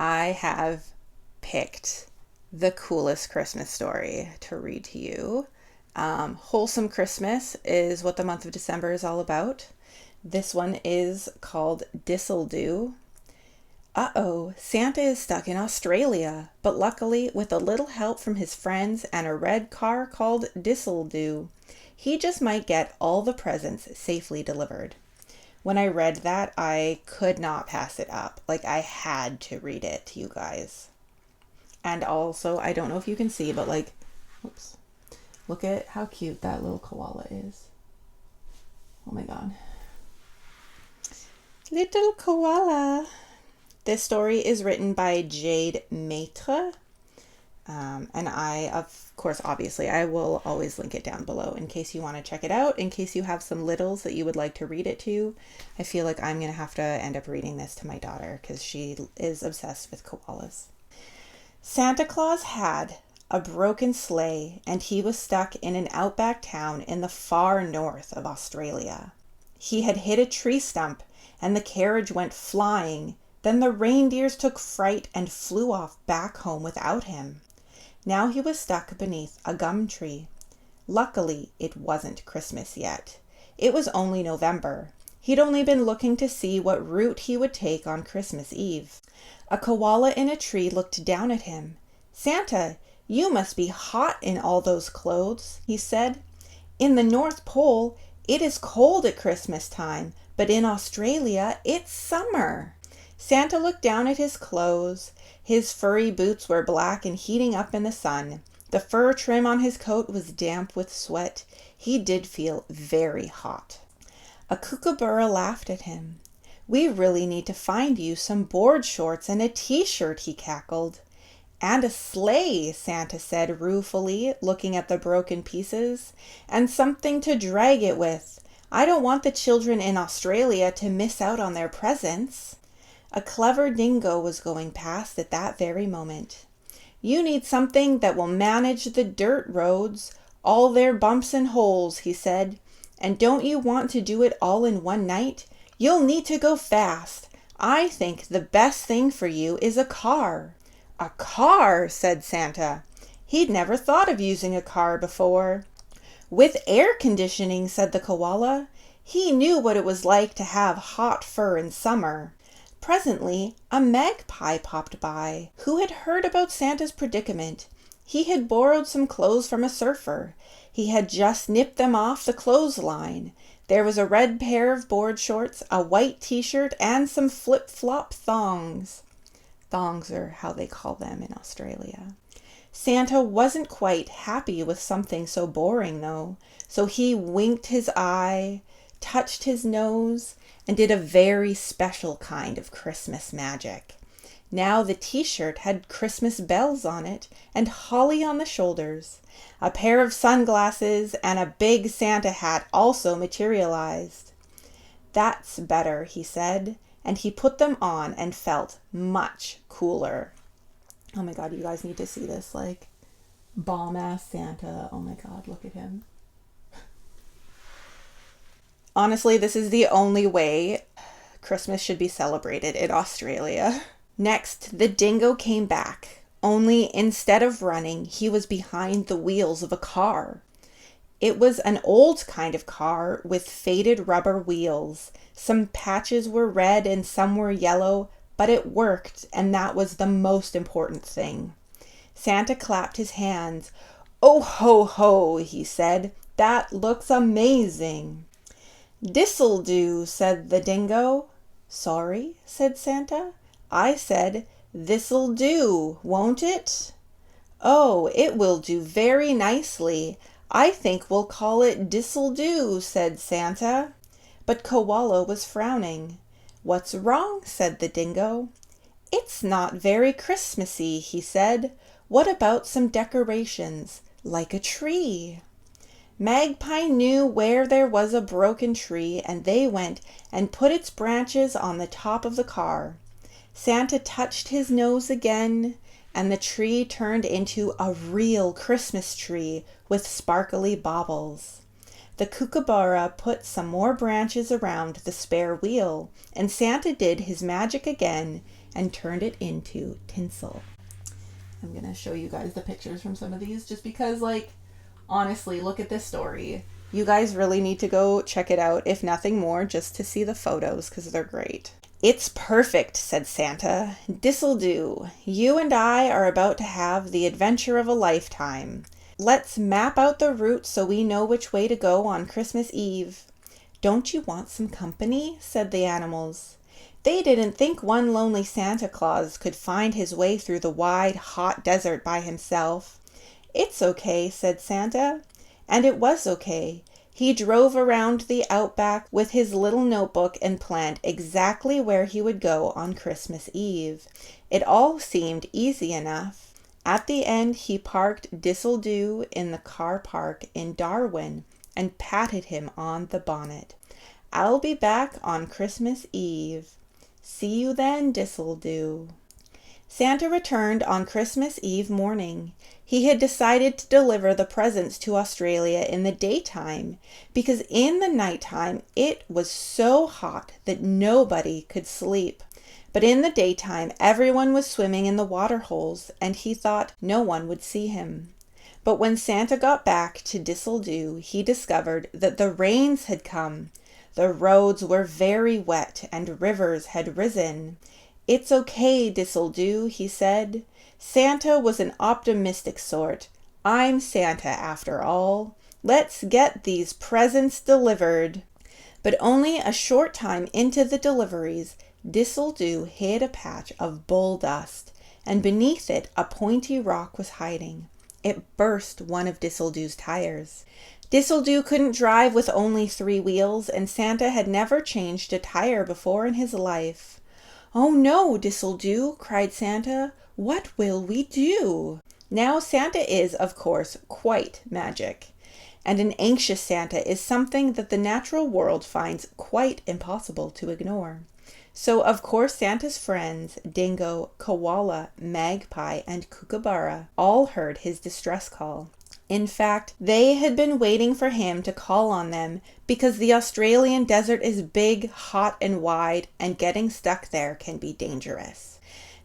I have picked the coolest Christmas story to read to you. Wholesome Christmas is what the month of December is all about. This one is called Disseldew. Uh-oh, Santa is stuck in Australia, but luckily, with a little help from his friends and a red car called Disseldew, he just might get all the presents safely delivered. When I read that, I could not pass it up. Like, I had to read it to you guys. And also, I don't know if you can see, but like, oops, look at how cute that little koala is. Oh my god. Little koala. This story is written by Jade, Maitre. And I, of course, obviously, I will always link it down below in case you want to check it out, in case you have some littles that you would like to read it to. I feel like I'm going to have to end up reading this to my daughter because she is obsessed with koalas. Santa Claus had a broken sleigh and he was stuck in an outback town in the far north of Australia. He had hit a tree stump and the carriage went flying. Then the reindeers took fright and flew off back home without him. Now he was stuck beneath a gum tree. Luckily, it wasn't Christmas yet. It was only November. He'd only been looking to see what route he would take on Christmas Eve. A koala in a tree looked down at him. "Santa, you must be hot in all those clothes," he said. "In the North Pole, it is cold at Christmas time, but in Australia, it's summer." Santa looked down at his clothes. His furry boots were black and heating up in the sun. The fur trim on his coat was damp with sweat. He did feel very hot. A kookaburra laughed at him. "We really need to find you some board shorts and a t-shirt," he cackled. "And a sleigh," Santa said ruefully, looking at the broken pieces, "and something to drag it with. I don't want the children in Australia to miss out on their presents." A clever dingo was going past at that very moment. "You need something that will manage the dirt roads, all their bumps and holes," he said. "And don't you want to do it all in one night? You'll need to go fast. I think the best thing for you is a car." "A car?" said Santa. He'd never thought of using a car before. "With air conditioning," said the koala. He knew what it was like to have hot fur in summer. Presently, a magpie popped by, who had heard about Santa's predicament. He had borrowed some clothes from a surfer. He had just nipped them off the clothesline. There was a red pair of board shorts, a white t-shirt, and some flip-flop thongs. Thongs are how they call them in Australia. Santa wasn't quite happy with something so boring, though, so he winked his eye, touched his nose, and did a very special kind of Christmas magic. Now the t-shirt had Christmas bells on it and holly on the shoulders. A pair of sunglasses and a big Santa hat also materialized. "That's better," he said, and he put them on and felt much cooler. Oh my god, you guys need to see this, like, bomb-ass Santa. Oh my god, look at him. Honestly, this is the only way Christmas should be celebrated in Australia. Next, the dingo came back. Only instead of running, he was behind the wheels of a car. It was an old kind of car with faded rubber wheels. Some patches were red and some were yellow, but it worked, and that was the most important thing. Santa clapped his hands. "Oh ho ho," he said. "That looks amazing." "This'll," said the dingo. "Sorry," said Santa. "I said, this'll do, won't it?" "Oh, it will do very nicely. I think we'll call it Disseldew," said Santa. But Koala was frowning. "What's wrong?" said the dingo. "It's not very Christmassy," he said. "What about some decorations, like a tree?" Magpie knew where there was a broken tree, and they went and put its branches on the top of the car. Santa touched his nose again, and the tree turned into a real Christmas tree with sparkly baubles. The kookaburra put some more branches around the spare wheel, and Santa did his magic again, and turned it into tinsel. I'm going to show you guys the pictures from some of these just because, like, honestly, look at this story. You guys really need to go check it out, if nothing more, just to see the photos because they're great. "It's perfect," said Santa. "This'll do. You and I are about to have the adventure of a lifetime. Let's map out the route so we know which way to go on Christmas Eve." "Don't you want some company?" said the animals. They didn't think one lonely Santa Claus could find his way through the wide, hot desert by himself. "It's okay," said Santa. And it was okay. He drove around the outback with his little notebook and planned exactly where he would go on Christmas Eve. It all seemed easy enough. At the end, he parked This'll-Do in the car park in Darwin and patted him on the bonnet. "I'll be back on Christmas Eve. See you then, This'll-Do." Santa returned on Christmas Eve morning. He had decided to deliver the presents to Australia in the daytime because in the nighttime it was so hot that nobody could sleep. But in the daytime everyone was swimming in the water holes and he thought no one would see him. But when Santa got back to This'll-Do, he discovered that the rains had come. The roads were very wet and rivers had risen. "It's okay, This'll-Do," he said. Santa was an optimistic sort. "I'm Santa after all. Let's get these presents delivered." But only a short time into the deliveries, This'll-Do hit a patch of bull dust, and beneath it a pointy rock was hiding. It burst one of This'll-Do's tires. This'll-Do couldn't drive with only 3 wheels, and Santa had never changed a tire before in his life. "Oh no, This'll-Do," cried Santa. "What will we do?" Now Santa is, of course, quite magic. And an anxious Santa is something that the natural world finds quite impossible to ignore. So, of course, Santa's friends, Dingo, Koala, Magpie, and Kookaburra, all heard his distress call. In fact, they had been waiting for him to call on them because the Australian desert is big, hot, and wide, and getting stuck there can be dangerous.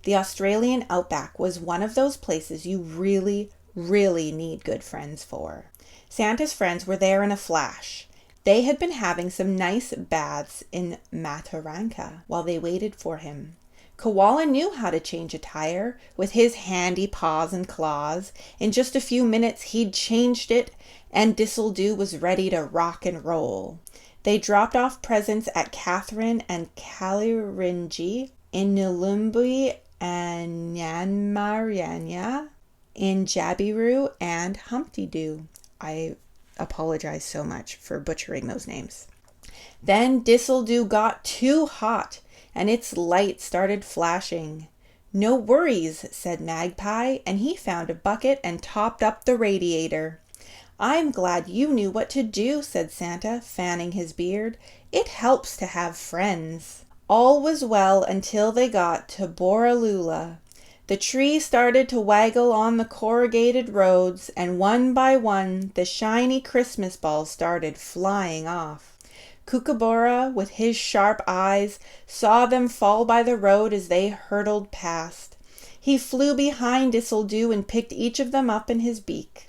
The Australian outback was one of those places you really, really need good friends for. Santa's friends were there in a flash. They had been having some nice baths in Mataranka while they waited for him. Koala knew how to change a tire with his handy paws and claws. In just a few minutes he'd changed it, and This'll-Do was ready to rock and roll. They dropped off presents at Catherine and Kalirinji, in Nillumbui and Nyanmaranya, in Jabiru and Humpty-Doo. I apologize so much for butchering those names. Then This'll-Do got too hot, and its light started flashing. "No worries," said Magpie, and he found a bucket and topped up the radiator. "I'm glad you knew what to do," said Santa, fanning his beard. "It helps to have friends." All was well until they got to Borroloola. The tree started to waggle on the corrugated roads, and one by one the shiny Christmas balls started flying off. Kookaburra, with his sharp eyes, saw them fall by the road as they hurtled past. He flew behind This'll-Do and picked each of them up in his beak.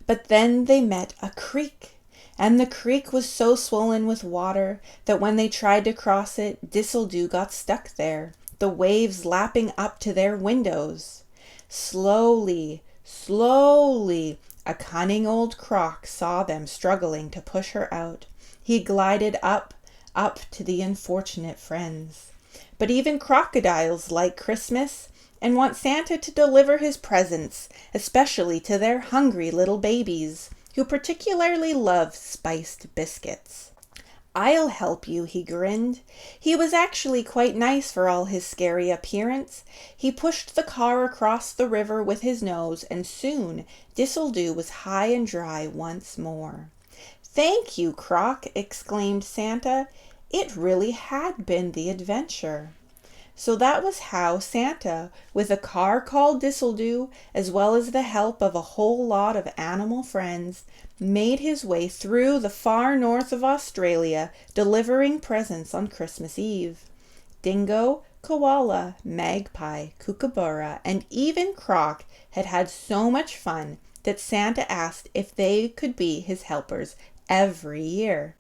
But then they met a creek, and the creek was so swollen with water that when they tried to cross it, This'll-Do got stuck there, the waves lapping up to their windows. Slowly, slowly, a cunning old croc saw them struggling to push her out. He glided up to the unfortunate friends. But even crocodiles like Christmas and want Santa to deliver his presents, especially to their hungry little babies, who particularly love spiced biscuits. "I'll help you," he grinned. He was actually quite nice for all his scary appearance. He pushed the car across the river with his nose, and soon This'll-Do was high and dry once more. "Thank you, Croc," exclaimed Santa. It really had been the adventure. So that was how Santa, with a car called This'll-Do, as well as the help of a whole lot of animal friends, made his way through the far north of Australia, delivering presents on Christmas Eve. Dingo, koala, magpie, kookaburra, and even croc had had so much fun that Santa asked if they could be his helpers every year.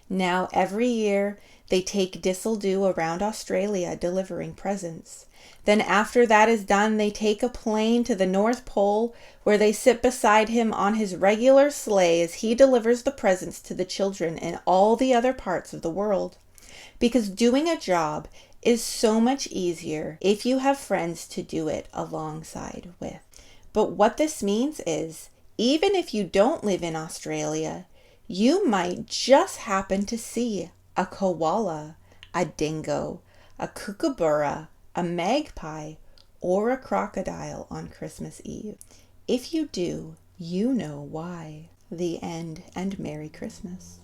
Now, every year, they take Disseldew around Australia delivering presents. Then after that is done, they take a plane to the North Pole where they sit beside him on his regular sleigh as he delivers the presents to the children in all the other parts of the world. Because doing a job is so much easier if you have friends to do it alongside with. But what this means is, even if you don't live in Australia, you might just happen to see a koala, a dingo, a kookaburra, a magpie, or a crocodile on Christmas Eve. If you do, you know why. The end, and Merry Christmas.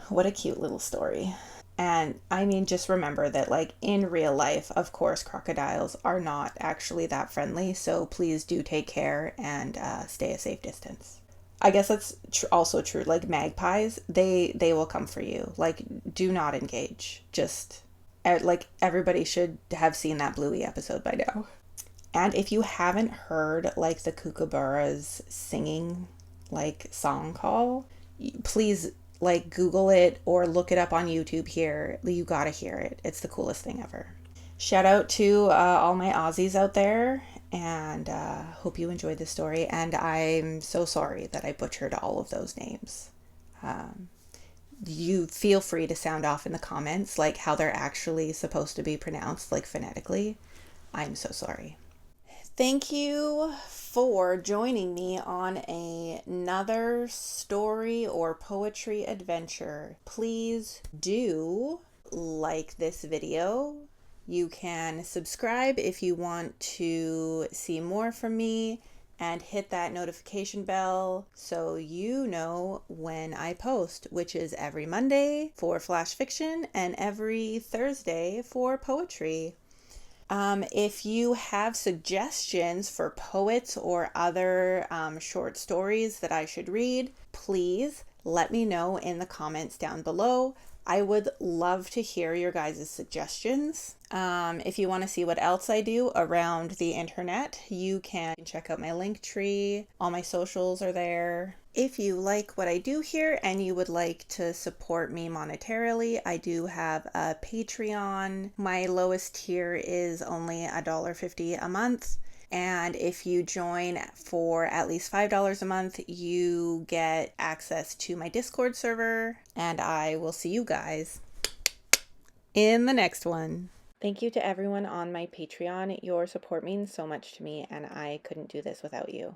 What a cute little story. And I mean, just remember that, like, in real life, of course, crocodiles are not actually that friendly. So please do take care and stay a safe distance. I guess that's also true. Like magpies, they will come for you. Like, do not engage. Just like, everybody should have seen that Bluey episode by now. And if you haven't heard like the kookaburras singing like song call, please like Google it or look it up on YouTube here. You gotta hear it. It's the coolest thing ever. Shout out to all my Aussies out there, and hope you enjoyed this story. And I'm so sorry that I butchered all of those names. You feel free to sound off in the comments like how they're actually supposed to be pronounced, like phonetically. I'm so sorry. Thank you for joining me on another story or poetry adventure. Please do like this video. You can subscribe if you want to see more from me, and hit that notification bell so you know when I post, which is every Monday for flash fiction and every Thursday for poetry. If you have suggestions for poets or other short stories that I should read, please let me know in the comments down below. I would love to hear your guys' suggestions. If you want to see what else I do around the internet, you can check out my Linktree. All my socials are there. If you like what I do here and you would like to support me monetarily, I do have a Patreon. My lowest tier is only $1.50 a month. And if you join for at least $5 a month, you get access to my Discord server. And I will see you guys in the next one. Thank you to everyone on my Patreon. Your support means so much to me, and I couldn't do this without you.